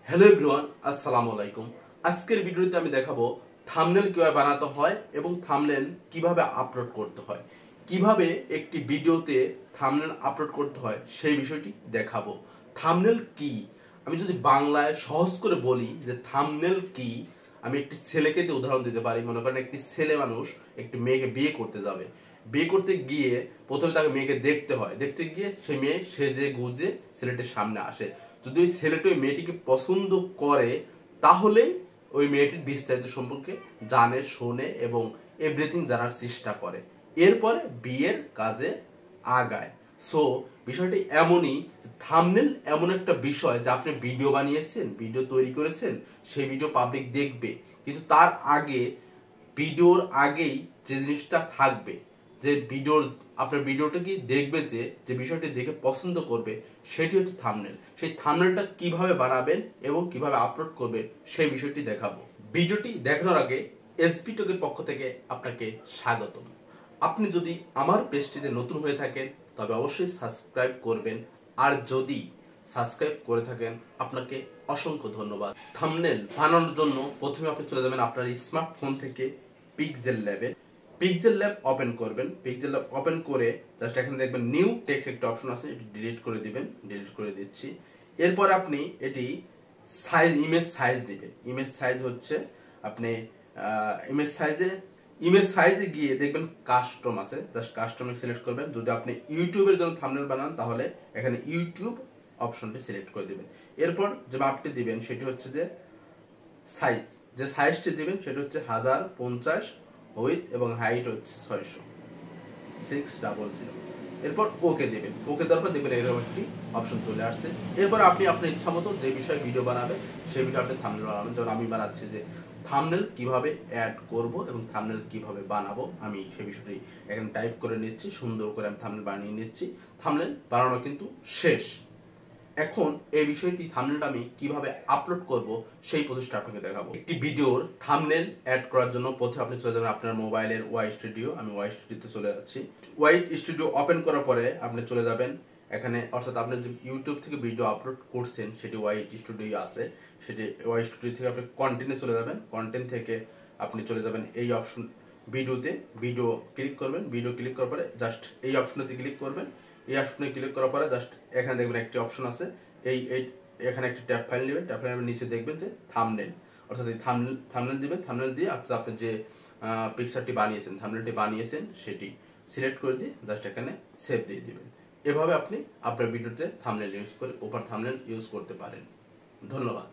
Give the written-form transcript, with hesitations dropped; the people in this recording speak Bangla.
হ্যালো এভরিওয়ান, আসসালামু আলাইকুম। আজকের ভিডিওতে আমি দেখাবো থাম্বনেল কিভাবে বানাতে হয় এবং থাম্বনেল কিভাবে আপলোড করতে হয়। কিভাবে একটি ভিডিওতে থাম্বনেল আপলোড করতে হয় সেই বিষয়টি দেখাবো। থাম্বনেল কি, আমি যদি বাংলায় সহজ করে বলি যে থাম্বনেল কি, আমি একটি ছেলেকে দিয়ে উদাহরণ দিতে পারি। মনে করেন একটি ছেলে মানুষ একটি মেয়েকে বিয়ে করতে যাবে। বিয়ে করতে গিয়ে প্রথমে তাকে মেয়েকে দেখতে হয়। দেখতে গিয়ে সেই মেয়ে সেজে গুজে ছেলেটির সামনে আসে। যদি ওই ছেলেটি ওই মেয়েটিকে পছন্দ করে তাহলেই ওই মেয়েটির বিস্তারিত সম্পর্কে জানে, শোনে এবং এভরিথিং জানার চেষ্টা করে। এরপরে বিয়ের কাজে আগায়। সো বিষয়টি এমনই, থাম্বনেল এমন একটা বিষয় যে আপনি ভিডিও বানিয়েছেন, ভিডিও তৈরি করেছেন, সেই ভিডিও পাবলিক দেখবে, কিন্তু তার আগে ভিডিওর আগেই যে জিনিসটা থাকবে, যে ভিডিওর আপনার ভিডিওটা কি দেখবে, যে যে বিষয়টি দেখে পছন্দ করবে, সেটি হচ্ছে থাম্বনেল। সেই থাম্বনেলটা কিভাবে বানাবেন এবং কিভাবে আপলোড করবেন সেই বিষয়টি দেখাবো। ভিডিওটি দেখানোর আগে এসপি টকের পক্ষ থেকে আপনাকে স্বাগতম। আপনি যদি আমার পেজটিতে নতুন হয়ে থাকেন তবে অবশ্যই সাবস্ক্রাইব করবেন, আর যদি সাবস্ক্রাইব করে থাকেন আপনাকে অসংখ্য ধন্যবাদ। থাম্বনেল বানানোর জন্য প্রথমে আপনি চলে যাবেন আপনার স্মার্টফোন থেকে পিক্সেল ল্যাবে। পিক্সেল ল্যাব ওপেন করবেন। পিক্সেল ল্যাব ওপেন করে জাস্ট এখানে দেখবেন নিউ টেক্সট একটা অপশন আছে, এটি ডিলিট করে দিবেন। ডিলিট করে দিচ্ছি। এরপর আপনি এটি সাইজ, ইমেজ সাইজ দিবেন। ইমেজ সাইজ হচ্ছে আপনি ইমেজ সাইজে গিয়ে দেখবেন কাস্টম আছে, জাস্ট কাস্টমে সিলেক্ট করবেন। যদি আপনি ইউটিউবের জন্য থাম্বনেল বানান তাহলে এখানে ইউটিউব অপশনটি সিলেক্ট করে দিবেন। এরপর যে মাপটি দিবেন সেটি হচ্ছে যে সাইজ, যে সাইজটি দিবেন সেটা হচ্ছে 1050, উইথ এবং হাইট হচ্ছে 600। এরপর ওকে দেবেন। ওকে দেওয়ার পর দেখবেন এরকম একটি অপশন চলে আসছে। এরপর আপনি আপনার ইচ্ছা মতো যে বিষয়ে ভিডিও বানাবেন সেই ভিডিও আপনি থাম্বনেল বানাবেন। যেমন আমি বানাচ্ছি যে থাম্বনেল কিভাবে অ্যাড করব এবং থাম্বনেল কিভাবে বানাবো, আমি সেই বিষয়টি এখানে টাইপ করে নিচ্ছি। সুন্দর করে আমি থাম্বনেল বানিয়ে নিচ্ছি। থাম্বনেল বানানো কিন্তু শেষ। এখন এই বিষয়টি, থাম্বনেলটা আমি কিভাবে আপলোড করব সেই প্রসেসটা আপনাকে দেখাবো। একটি ভিডিওর থাম্বনেল অ্যাড করার জন্য প্রথমে আপনি চলে যাবেন আপনার মোবাইলের ওয়াই স্টুডিও। আমি ওয়াই স্টুডিওতে চলে যাচ্ছি। ওয়াই স্টুডিও ওপেন করার পরে আপনি চলে যাবেন এখানে, অর্থাৎ আপনি যে ইউটিউব থেকে ভিডিও আপলোড করছেন সেটি ওয়াই স্টুডিও আছে, সেটি ওয়াই স্টুডিও থেকে আপনি কন্টেন্টে চলে যাবেন। কন্টেন্ট থেকে আপনি চলে যাবেন এই অপশন ভিডিওতে। ভিডিও ক্লিক করবেন। ভিডিও ক্লিক করার পরে জাস্ট এই অপশনটি ক্লিক করবেন। এই অপশনে ক্লিক করার পরে জাস্ট এখানে দেখবেন একটি অপশন আছে, এই এখানে একটি ট্যাব ফাইল নেবেন। ট্যাব ফাইলের নিচে দেখবেন যে থাম্বনেল, অর্থাৎ এই থাম্বনেল দিবেন। থাম্বনেল দিয়ে অর্থাৎ আপনি যে পিকচারটি বানিয়েছেন, থাম্বনেলটি বানিয়েছেন, সেটি সিলেক্ট করে দিয়ে জাস্ট এখানে সেভ দিয়ে দিবেন। এভাবে আপনি আপনার ভিডিওতে থাম্বনেল ইউজ করে প্রপার থাম্বনেল ইউজ করতে পারেন। ধন্যবাদ।